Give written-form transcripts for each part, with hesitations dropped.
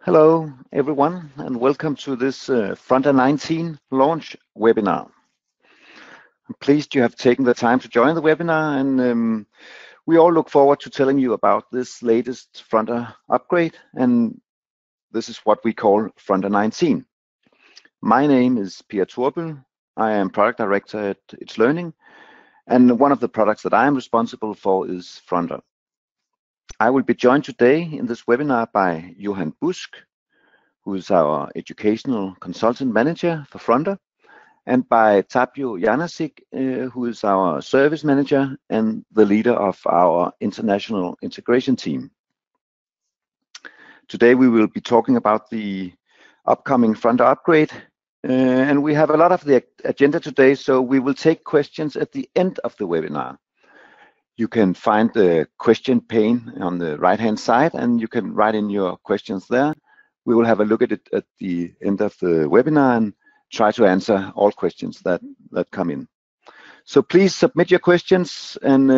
Hello, everyone, and welcome to this Fronter19 launch webinar. I'm pleased you have taken the time to join the webinar, and we all look forward to telling you about this latest Fronter upgrade, and this is what we call Fronter19. My name is Pia Torbøl. I am Product Director at itslearning, and one of the products that I am responsible for is Fronter. I will be joined today in this webinar by Johan Busk, who is our Educational Consultant Manager for Fronter, and by Tapio Janasic, who is our Service Manager and the leader of our International Integration Team. Today we will be talking about the upcoming Fronter upgrade, and we have a lot of the agenda today, so we will take questions at the end of the webinar. You can find the question pane on the right-hand side, and you can write in your questions there. We will have a look at it at the end of the webinar and try to answer all questions that come in. So please submit your questions, and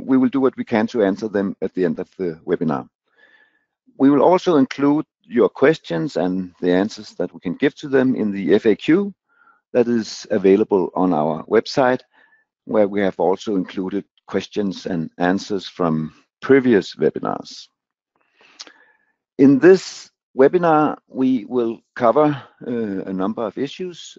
we will do what we can to answer them at the end of the webinar. We will also include your questions and the answers that we can give to them in the FAQ that is available on our website, where we have also included questions and answers from previous webinars. In this webinar, we will cover a number of issues.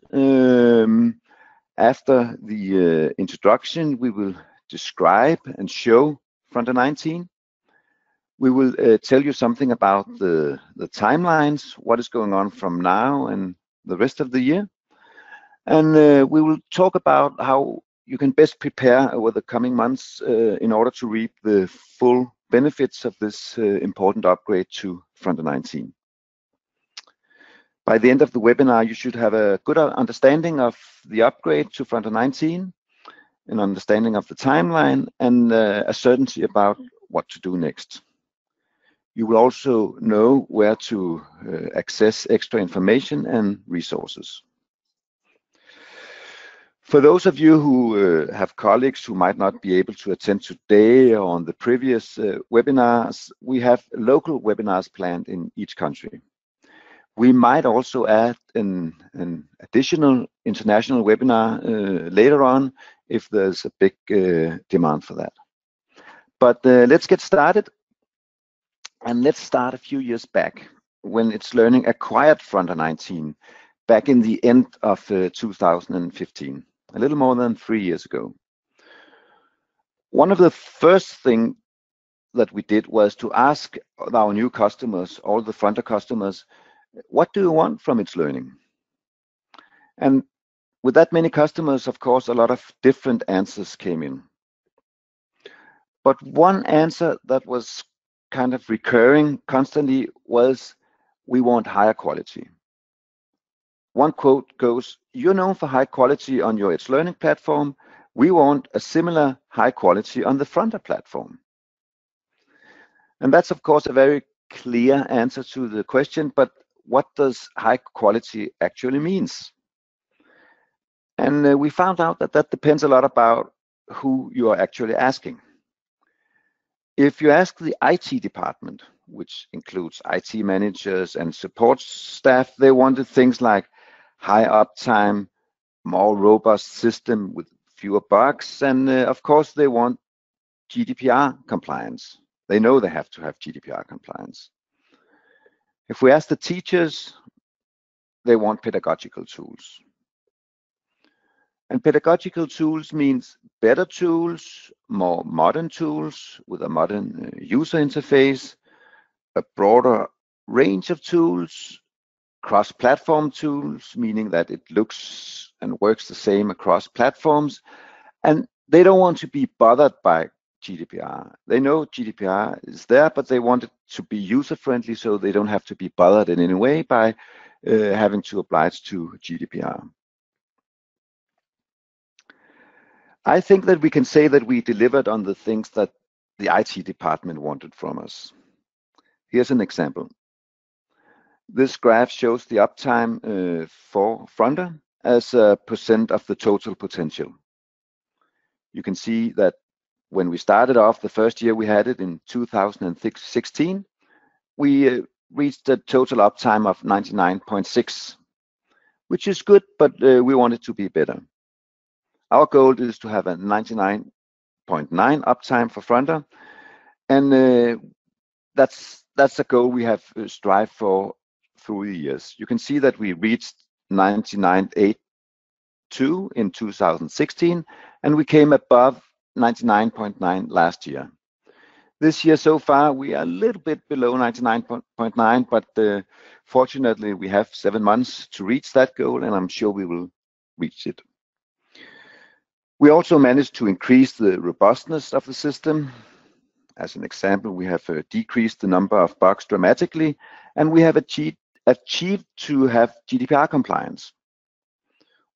After the introduction, we will describe and show Fronter19. We will tell you something about the timelines, what is going on from now and the rest of the year. And we will talk about how you can best prepare over the coming months in order to reap the full benefits of this important upgrade to Fronter19. By the end of the webinar, you should have a good understanding of the upgrade to Fronter19, an understanding of the timeline, and a certainty about what to do next. You will also know where to access extra information and resources. For those of you who have colleagues who might not be able to attend today or on the previous webinars, we have local webinars planned in each country. We might also add an additional international webinar later on if there's a big demand for that. But let's get started. And let's start a few years back when itslearning acquired Fronter19 back in the end of 2015, a little more than 3 years ago. One of the first things that we did was to ask our new customers, all the Fronter customers, what do you want from itslearning? And with that many customers, of course, a lot of different answers came in. But one answer that was kind of recurring constantly was, we want higher quality. One quote goes, "You're known for high quality on your itslearning platform. We want a similar high quality on the Fronter platform." And that's, of course, a very clear answer to the question, but what does high quality actually means? And we found out that that depends a lot about who you are actually asking. If you ask the IT department, which includes IT managers and support staff, they wanted things like high uptime, more robust system with fewer bugs, and of course they want GDPR compliance. They know they have to have GDPR compliance. If we ask the teachers, they want pedagogical tools. And pedagogical tools means better tools, more modern tools with a modern user interface, a broader range of tools, cross-platform tools, meaning that it looks and works the same across platforms. And they don't want to be bothered by GDPR. They know GDPR is there, but they want it to be user-friendly so they don't have to be bothered in any way by having to oblige to GDPR. I think that we can say that we delivered on the things that the IT department wanted from us. Here's an example. This graph shows the uptime for Fronter as a % of the total potential. You can see that when we started off the first year we had it in 2016, we reached a total uptime of 99.6, which is good, but we want it to be better. Our goal is to have a 99.9 uptime for Fronter, and that's a goal we have strived for through the years. You can see that we reached 99.82 in 2016, and we came above 99.9 last year. This year so far, we are a little bit below 99.9, but fortunately we have 7 months to reach that goal, and I'm sure we will reach it. We also managed to increase the robustness of the system. As an example, we have decreased the number of bugs dramatically, and we have achieved to have GDPR compliance,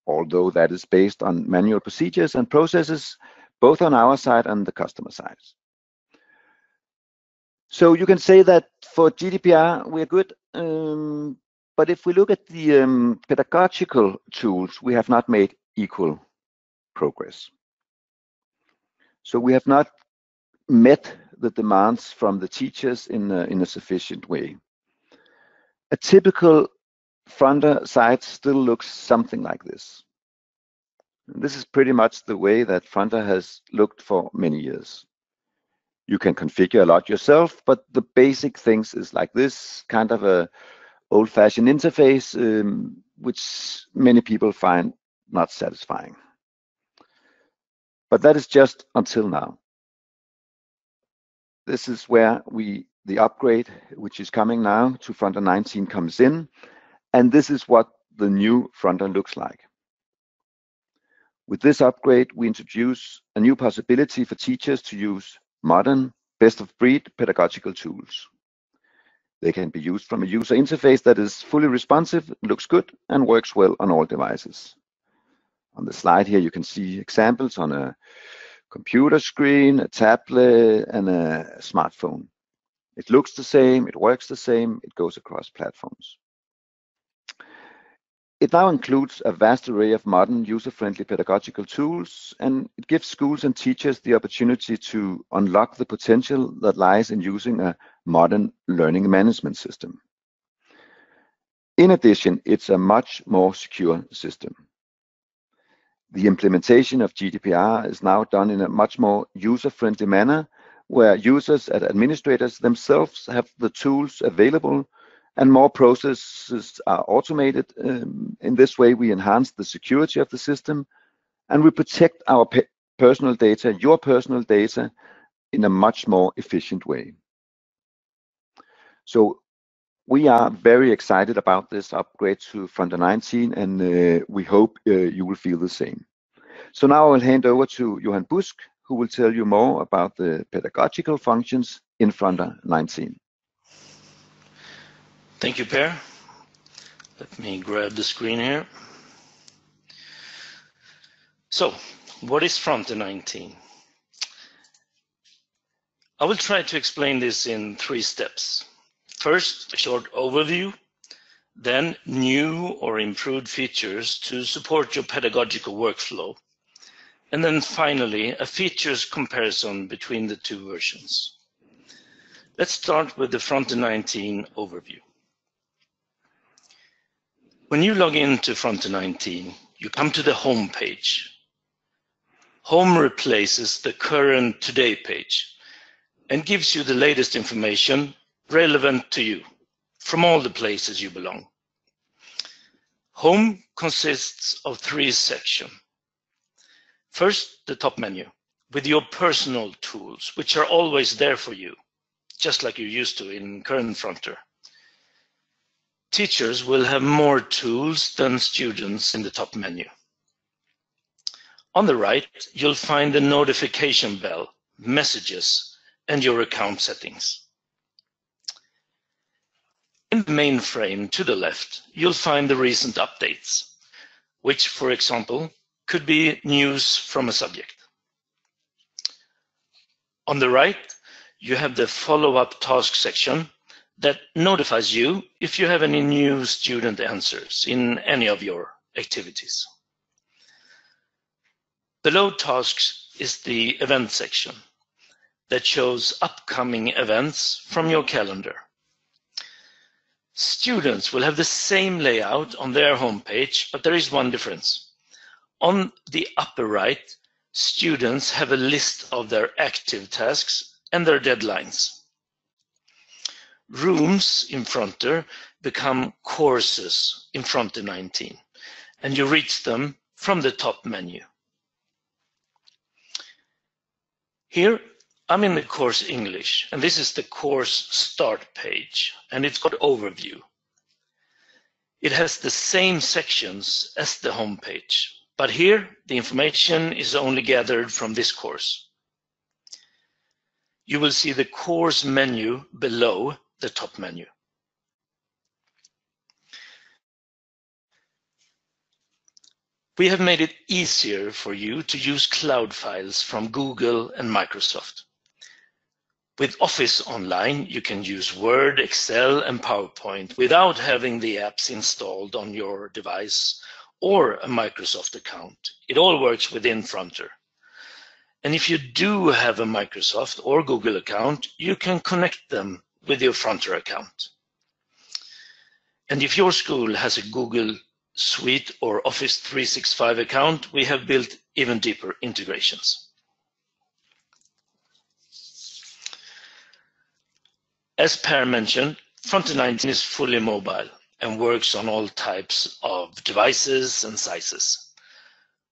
although that is based on manual procedures and processes, both on our side and the customer side. So you can say that for GDPR, we're good, but if we look at the pedagogical tools, we have not made equal progress. So we have not met the demands from the teachers in a sufficient way. A typical Fronter site still looks something like this. This is pretty much the way that Fronter has looked for many years. You can configure a lot yourself, but the basic things is like this, kind of a old-fashioned interface, which many people find not satisfying. But that is just until now. This is where the upgrade, which is coming now to Fronter19, comes in, and this is what the new Fronter looks like. With this upgrade, we introduce a new possibility for teachers to use modern, best-of-breed pedagogical tools. They can be used from a user interface that is fully responsive, looks good, and works well on all devices. On the slide here, you can see examples on a computer screen, a tablet, and a smartphone. It looks the same, it works the same, it goes across platforms. It now includes a vast array of modern, user-friendly pedagogical tools, and it gives schools and teachers the opportunity to unlock the potential that lies in using a modern learning management system. In addition, it's a much more secure system. The implementation of GDPR is now done in a much more user-friendly manner, where users and administrators themselves have the tools available, and more processes are automated. In this way, we enhance the security of the system, and we protect our personal data, your personal data, in a much more efficient way. So we are very excited about this upgrade to Fronter19, and we hope you will feel the same. So now I will hand over to Johan Busk, who will tell you more about the pedagogical functions in Fronter19. Thank you, Per. Let me grab the screen here. So, what is Fronter19? I will try to explain this in 3 steps. First, a short overview, then new or improved features to support your pedagogical workflow, and then finally, a features comparison between the 2 versions. Let's start with the Fronter19 overview. When you log into Fronter19, you come to the home page. Home replaces the current Today page and gives you the latest information relevant to you from all the places you belong. Home consists of 3 sections. First, the top menu with your personal tools, which are always there for you, just like you're used to in current Fronter. Teachers will have more tools than students in the top menu. On the right, you'll find the notification bell, messages, and your account settings. In the main frame to the left, you'll find the recent updates, which, for example, could be news from a subject. On the right, you have the follow-up task section that notifies you if you have any new student answers in any of your activities. Below tasks is the event section that shows upcoming events from your calendar. Students will have the same layout on their homepage, but there is one difference. On the upper right, students have a list of their active tasks and their deadlines. Rooms in Fronter become courses in Fronter19, and you reach them from the top menu. Here, I'm in the course English, and this is the course start page, and it's got overview. It has the same sections as the home page, but here the information is only gathered from this course. You will see the course menu below the top menu. We have made it easier for you to use cloud files from Google and Microsoft. With Office Online, you can use Word, Excel, and PowerPoint without having the apps installed on your device or a Microsoft account. It all works within Fronter. And if you do have a Microsoft or Google account, you can connect them with your Fronter account. And if your school has a Google Suite or Office 365 account, we have built even deeper integrations. As Per mentioned, Fronter19 is fully mobile and works on all types of devices and sizes.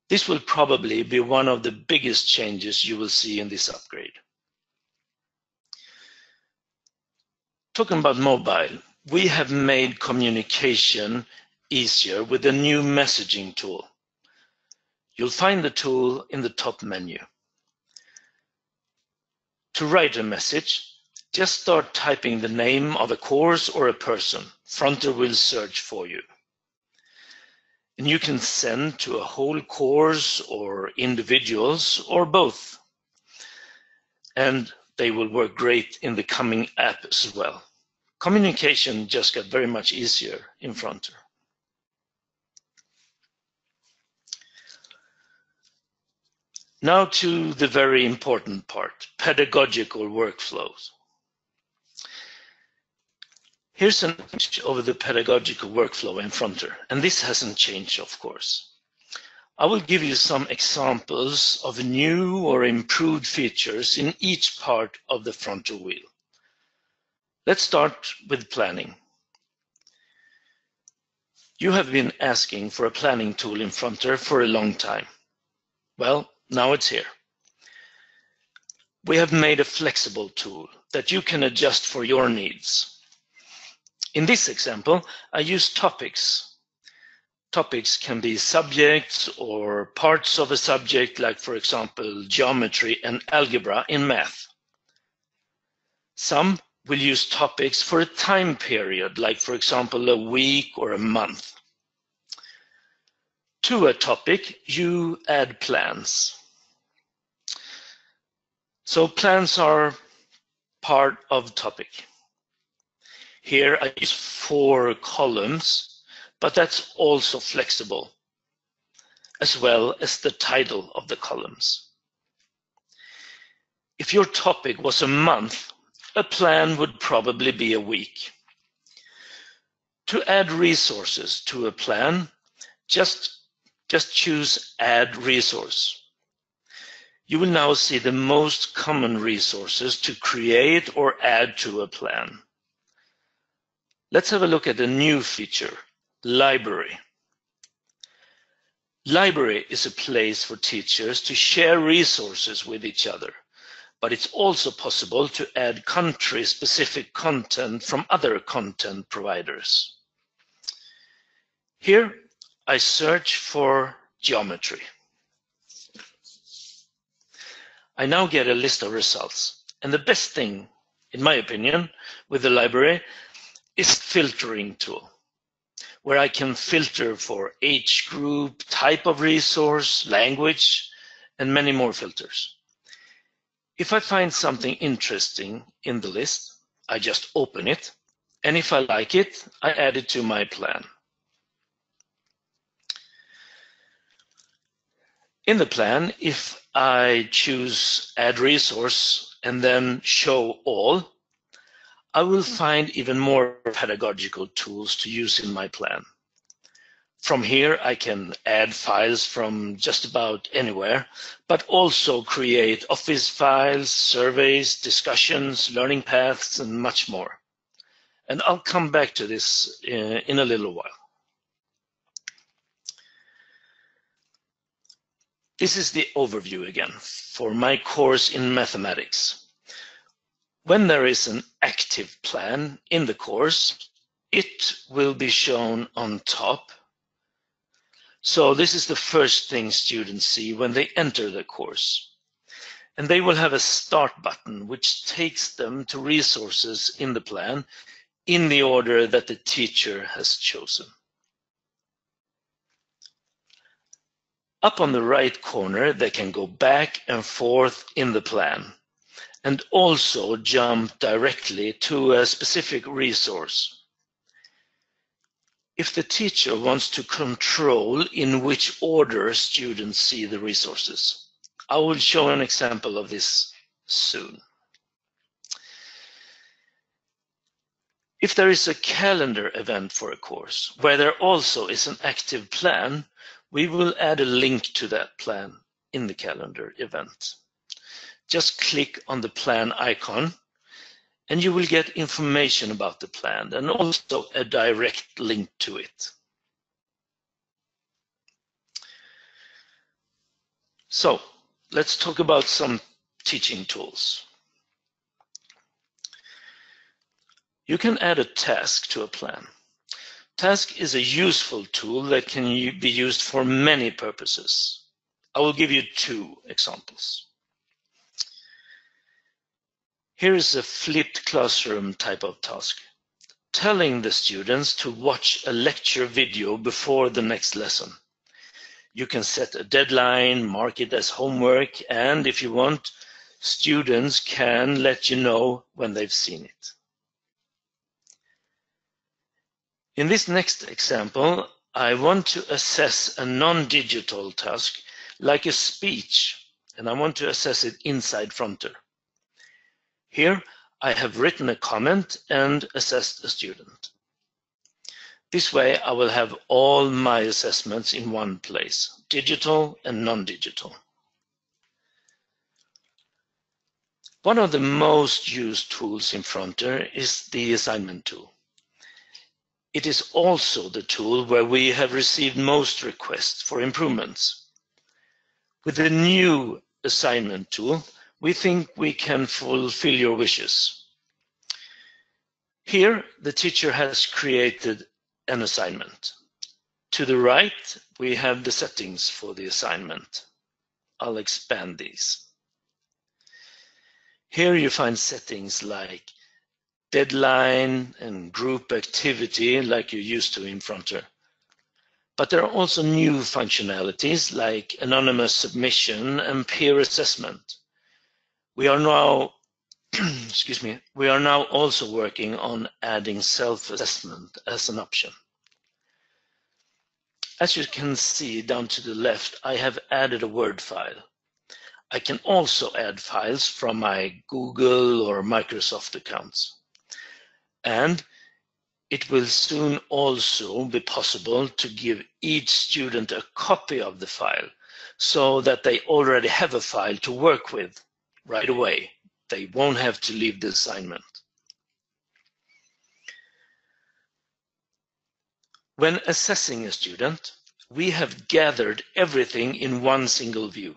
This will probably be one of the biggest changes you will see in this upgrade. Talking about mobile, we have made communication easier with a new messaging tool. You'll find the tool in the top menu. To write a message, just start typing the name of a course or a person. Fronter will search for you. And you can send to a whole course or individuals or both. And they will work great in the coming app as well. Communication just got very much easier in Fronter. Now to the very important part, pedagogical workflows. Here's an image of the pedagogical workflow in Fronter, and this hasn't changed, of course. I will give you some examples of new or improved features in each part of the Fronter wheel. Let's start with planning. You have been asking for a planning tool in Fronter for a long time. Well, now it's here. We have made a flexible tool that you can adjust for your needs. In this example, I use topics. Topics can be subjects or parts of a subject, like, for example, geometry and algebra in math. Some will use topics for a time period, like, for example, a week or a month. To a topic, you add plans. So plans are part of topic. Here I use 4 columns, but that's also flexible, as well as the title of the columns. If your topic was a month, a plan would probably be a week. To add resources to a plan, just choose Add Resource. You will now see the most common resources to create or add to a plan. Let's have a look at a new feature, Library. Library is a place for teachers to share resources with each other, but it's also possible to add country-specific content from other content providers. Here, I search for geometry. I now get a list of results, and the best thing, in my opinion, with the library is filtering tool, where I can filter for age group, type of resource, language, and many more filters. If I find something interesting in the list, I just open it, and if I like it, I add it to my plan. In the plan, if I choose Add Resource and then Show All, I will find even more pedagogical tools to use in my plan. From here, I can add files from just about anywhere, but also create office files, surveys, discussions, learning paths, and much more. And I'll come back to this in a little while. This is the overview again for my course in mathematics. When there is an active plan in the course, it will be shown on top. So this is the first thing students see when they enter the course. And they will have a start button which takes them to resources in the plan in the order that the teacher has chosen. Up on the right corner, they can go back and forth in the plan and also jump directly to a specific resource. If the teacher wants to control in which order students see the resources, I will show an example of this soon. If there is a calendar event for a course where there also is an active plan, we will add a link to that plan in the calendar event. Just click on the plan icon and you will get information about the plan and also a direct link to it. So let's talk about some teaching tools. You can add a task to a plan. Task is a useful tool that can be used for many purposes. I will give you two examples. Here is a flipped classroom type of task, telling the students to watch a lecture video before the next lesson. You can set a deadline, mark it as homework, and if you want, students can let you know when they've seen it. In this next example, I want to assess a non-digital task like a speech, and I want to assess it inside Fronter. Here, I have written a comment and assessed a student. This way, I will have all my assessments in one place, digital and non-digital. One of the most used tools in Fronter is the assignment tool. It is also the tool where we have received most requests for improvements. With the new assignment tool, we think we can fulfill your wishes. Here, the teacher has created an assignment. To the right, we have the settings for the assignment. I'll expand these. Here you find settings like deadline and group activity like you're used to in Fronter. But there are also new functionalities like anonymous submission and peer assessment. We are now, we are now also working on adding self-assessment as an option. As you can see down to the left, I have added a Word file. I can also add files from my Google or Microsoft accounts. And it will soon also be possible to give each student a copy of the file so that they already have a file to work with right away. They won't have to leave the assignment. When assessing a student, we have gathered everything in one single view.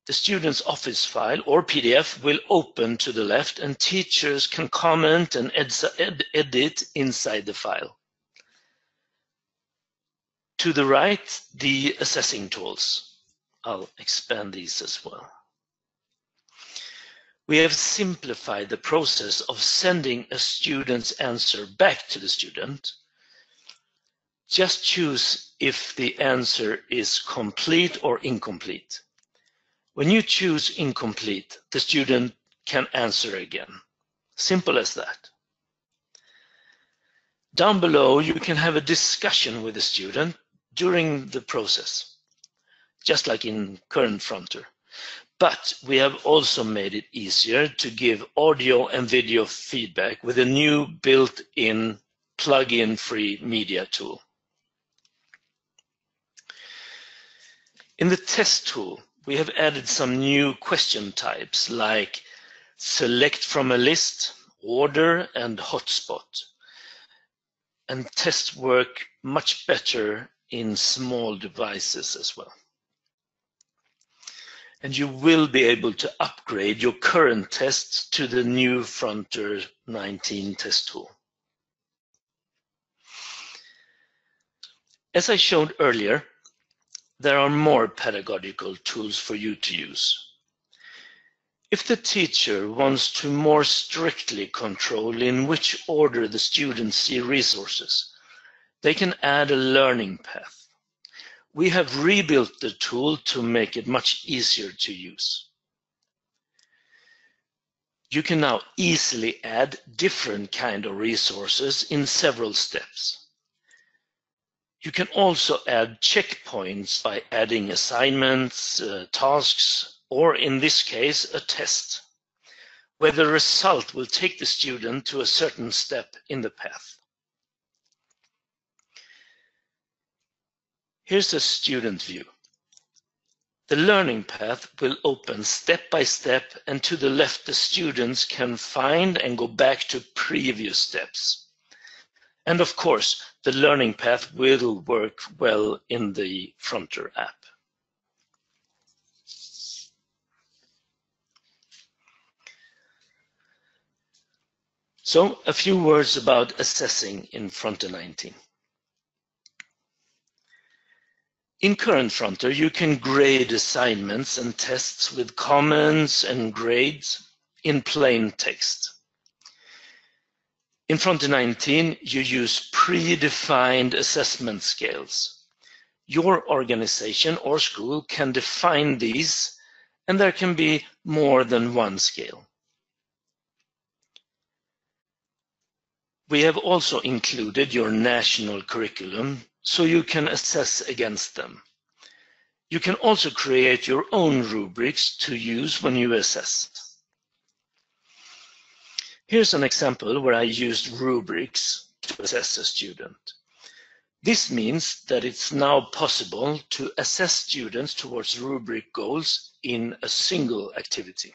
The student's office file or PDF will open to the left and teachers can comment and edit inside the file. To the right, the assessing tools. I'll expand these as well. We have simplified the process of sending a student's answer back to the student. Just choose if the answer is complete or incomplete. When you choose incomplete, the student can answer again. Simple as that. Down below, you can have a discussion with the student during the process, just like in current Fronter. But we have also made it easier to give audio and video feedback with a new built-in plug-in free media tool. In the test tool, we have added some new question types like select from a list, order, and hotspot. And tests work much better in small devices as well. And you will be able to upgrade your current tests to the new Fronter19 test tool. As I showed earlier, there are more pedagogical tools for you to use. If the teacher wants to more strictly control in which order the students see resources, they can add a learning path. We have rebuilt the tool to make it much easier to use. You can now easily add different kinds of resources in several steps. You can also add checkpoints by adding assignments, tasks, or in this case, a test, where the result will take the student to a certain step in the path. Here's a student view. The learning path will open step by step, and to the left the students can find and go back to previous steps. And of course, the learning path will work well in the Fronter app. So, a few words about assessing in Fronter19. In current Fronter, you can grade assignments and tests with comments and grades in plain text. In Fronter19, you use predefined assessment scales. Your organization or school can define these, and there can be more than one scale. We have also included your national curriculum so you can assess against them. You can also create your own rubrics to use when you assess. Here's an example where I used rubrics to assess a student. This means that it's now possible to assess students towards rubric goals in a single activity.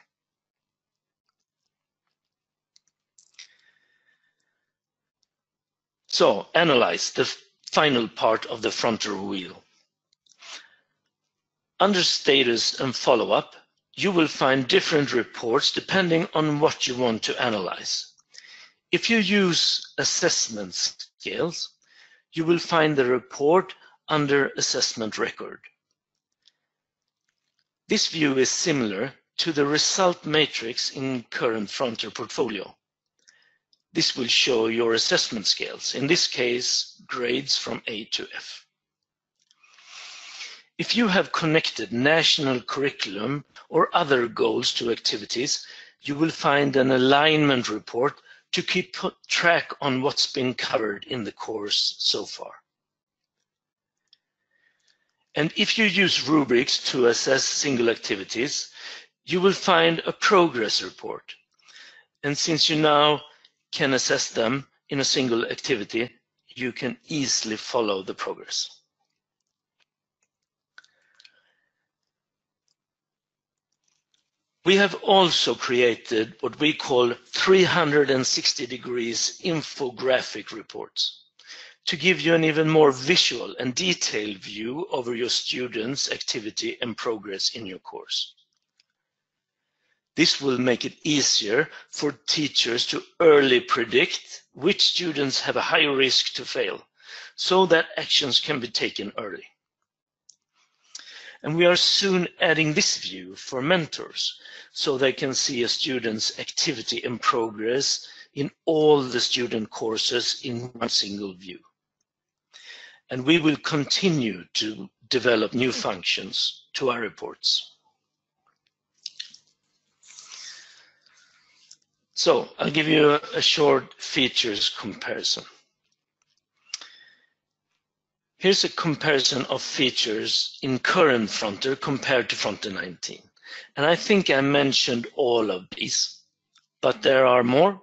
So, Analyse, the final part of the Fronter wheel. Under status and follow-up, you will find different reports depending on what you want to analyze. If you use assessment scales, you will find the report under assessment record. This view is similar to the result matrix in current Fronter portfolio. This will show your assessment scales, in this case, grades from A to F. If you have connected national curriculum or other goals to activities, you will find an alignment report to keep track on what's been covered in the course so far. And if you use rubrics to assess single activities, you will find a progress report. And since you now can assess them in a single activity, you can easily follow the progress. We have also created what we call 360 degrees infographic reports to give you an even more visual and detailed view over your students' activity and progress in your course. This will make it easier for teachers to early predict which students have a high risk to fail, so that actions can be taken early. And we are soon adding this view for mentors, so they can see a student's activity and progress in all the student courses in one single view. And we will continue to develop new functions to our reports. So I'll give you a short features comparison. Here's a comparison of features in current Fronter compared to Fronter19. And I think I mentioned all of these, but there are more.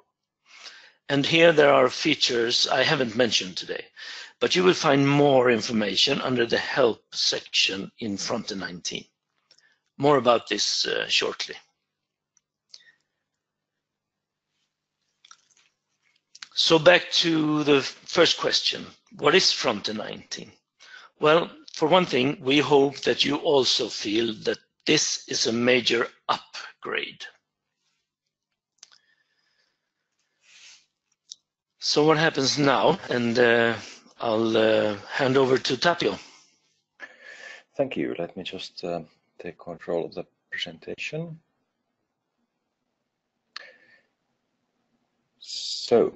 And here there are features I haven't mentioned today, but you will find more information under the help section in Fronter19. More about this shortly. So back to the first question, what is Fronter19? Well, for one thing, we hope that you also feel that this is a major upgrade. So what happens now? And I'll hand over to Tapio. Thank you. Let me just take control of the presentation. So,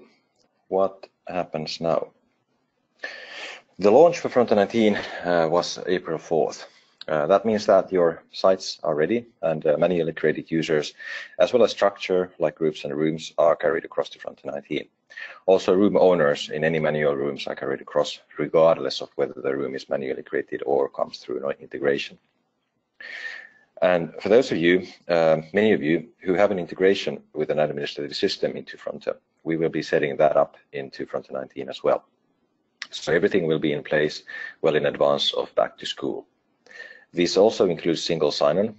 what happens now? The launch for Fronter19 was April 4th. That means that your sites are ready and manually created users, as well as structure like groups and rooms, are carried across to Fronter19. Also, room owners in any manual rooms are carried across, regardless of whether the room is manually created or comes through an integration. And for those of you, many of you, who have an integration with an administrative system into Fronter, we will be setting that up into Fronter19 as well. So everything will be in place well in advance of back to school. This also includes single sign-on,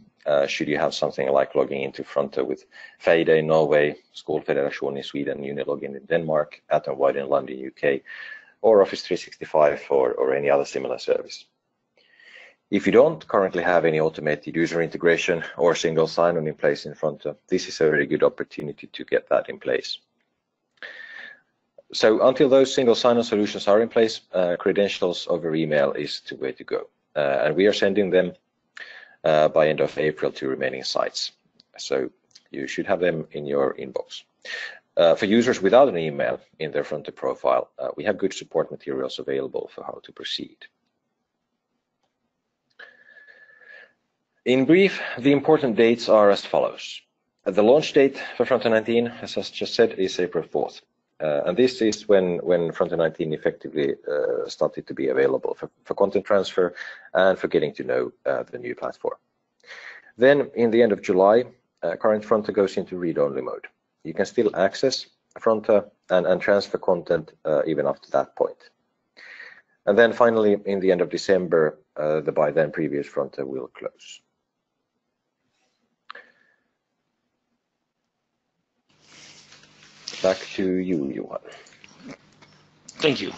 should you have something like logging into Fronter with Feide in Norway, Skolfederation in Sweden, Unilogin in Denmark, Atomwide in London, UK, or Office 365 or any other similar service. If you don't currently have any automated user integration or single sign-on in place in Fronter, this is a very good opportunity to get that in place. So until those single sign-on solutions are in place, credentials over email is the way to go. And we are sending them by end of April to remaining sites. So you should have them in your inbox. For users without an email in their Fronter profile, we have good support materials available for how to proceed. In brief, the important dates are as follows. The launch date for Fronter19, as I just said, is April 4th. And this is when Fronter19 effectively started to be available for content transfer and for getting to know the new platform. Then, in the end of July, current Fronter goes into read-only mode. You can still access Fronter and transfer content even after that point. And then finally, in the end of December, the by then previous Fronter will close. Back to you, Johan. Thank you.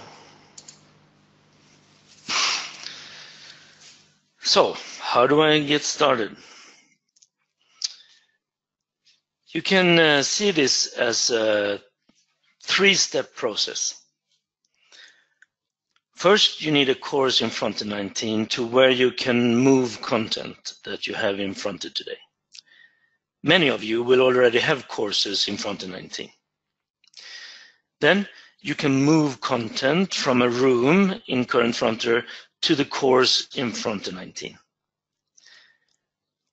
So, how do I get started? You can see this as a three-step process. First, you need a course in Fronter19 to where you can move content that you have in Fronter today. Many of you will already have courses in Fronter19. Then you can move content from a room in current Fronter to the course in Fronter19.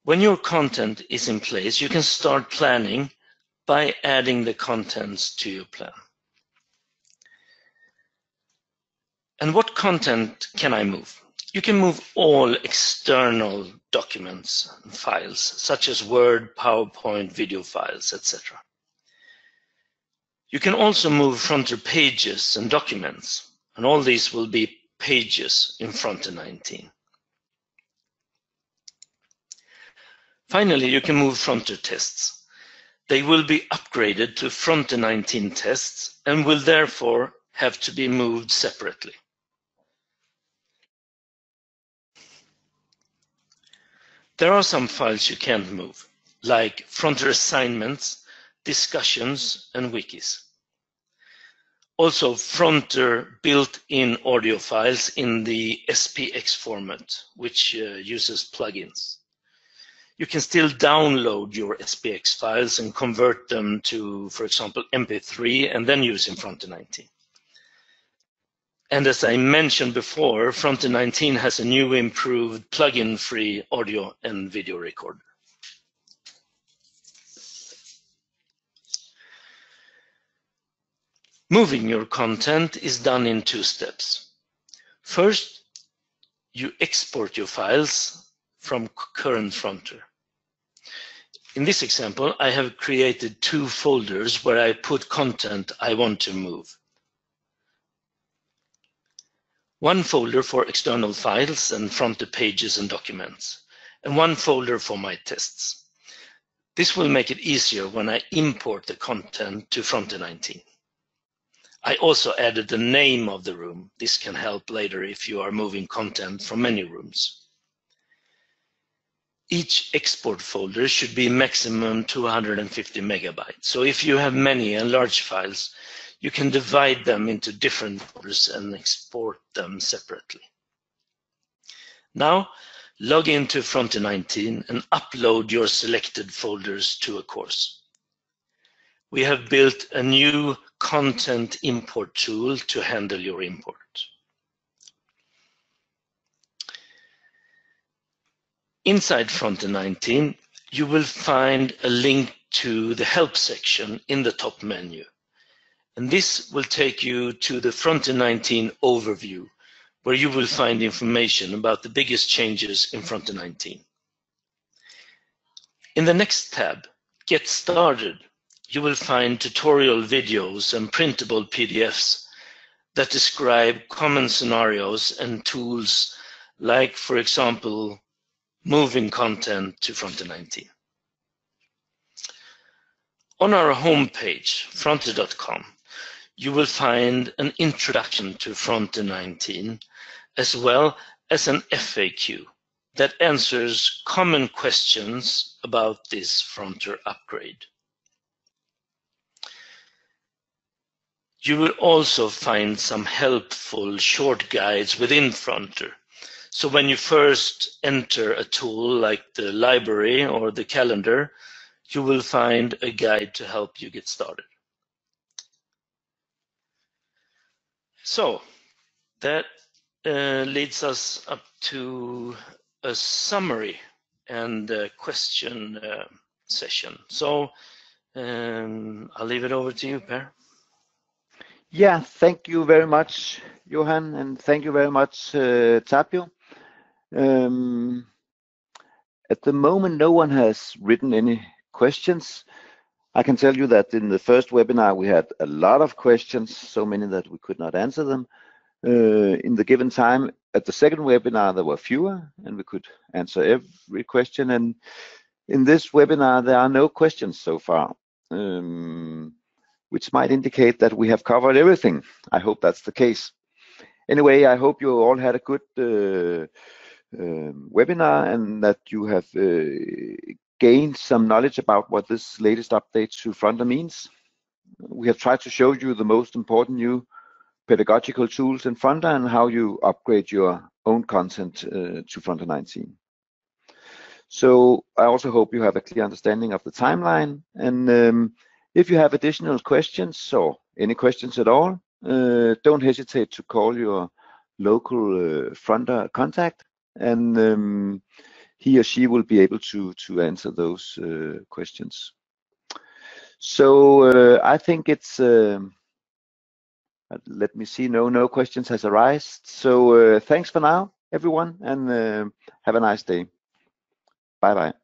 When your content is in place, you can start planning by adding the contents to your plan. And what content can I move? You can move all external documents and files, such as Word, PowerPoint, video files, etc. You can also move Fronter pages and documents, and all these will be pages in Fronter19. Finally, you can move Fronter tests. They will be upgraded to Fronter19 tests and will therefore have to be moved separately. There are some files you can't move, like Fronter assignments, discussions, and wikis. Also, Fronter built-in audio files in the SPX format, which uses plugins. You can still download your SPX files and convert them to, for example, MP3 and then use in Fronter19. And as I mentioned before, Fronter19 has a new improved plugin-free audio and video recorder. Moving your content is done in two steps. First, you export your files from current Fronter. In this example, I have created 2 folders where I put content I want to move. One folder for external files and Fronter pages and documents, and one folder for my tests. This will make it easier when I import the content to Fronter19. I also added the name of the room. This can help later if you are moving content from many rooms. Each export folder should be maximum 250 megabytes. So if you have many and large files, you can divide them into different folders and export them separately. Now, log into Fronter19 and upload your selected folders to a course. We have built a new content import tool to handle your import. Inside Fronter19, you will find a link to the help section in the top menu. And this will take you to the Fronter19 overview, where you will find information about the biggest changes in Fronter19. In the next tab, Get Started, you will find tutorial videos and printable PDFs that describe common scenarios and tools like, for example, moving content to Fronter19. On our homepage, Fronter.com, you will find an introduction to Fronter19, as well as an FAQ that answers common questions about this Fronter upgrade. You will also find some helpful short guides within Fronter. So when you first enter a tool like the library or the calendar, you will find a guide to help you get started. So that leads us up to a summary and a question session. So I'll leave it over to you, Per. Yeah, thank you very much, Johan, and thank you very much, Tapio. At the moment, no one has written any questions. I can tell you that in the first webinar, we had a lot of questions, so many that we could not answer them. In the given time, at the second webinar, there were fewer, and we could answer every question. And in this webinar, there are no questions so far, which might indicate that we have covered everything. I hope that's the case. Anyway, I hope you all had a good webinar and that you have gained some knowledge about what this latest update to Fronter means. We have tried to show you the most important new pedagogical tools in Fronter and how you upgrade your own content to Fronter19. So I also hope you have a clear understanding of the timeline. And if you have additional questions or any questions at all, don't hesitate to call your local Fronter contact, and he or she will be able to answer those questions. So I think it's, let me see, no questions has arisen. So thanks for now, everyone, and have a nice day. Bye-bye.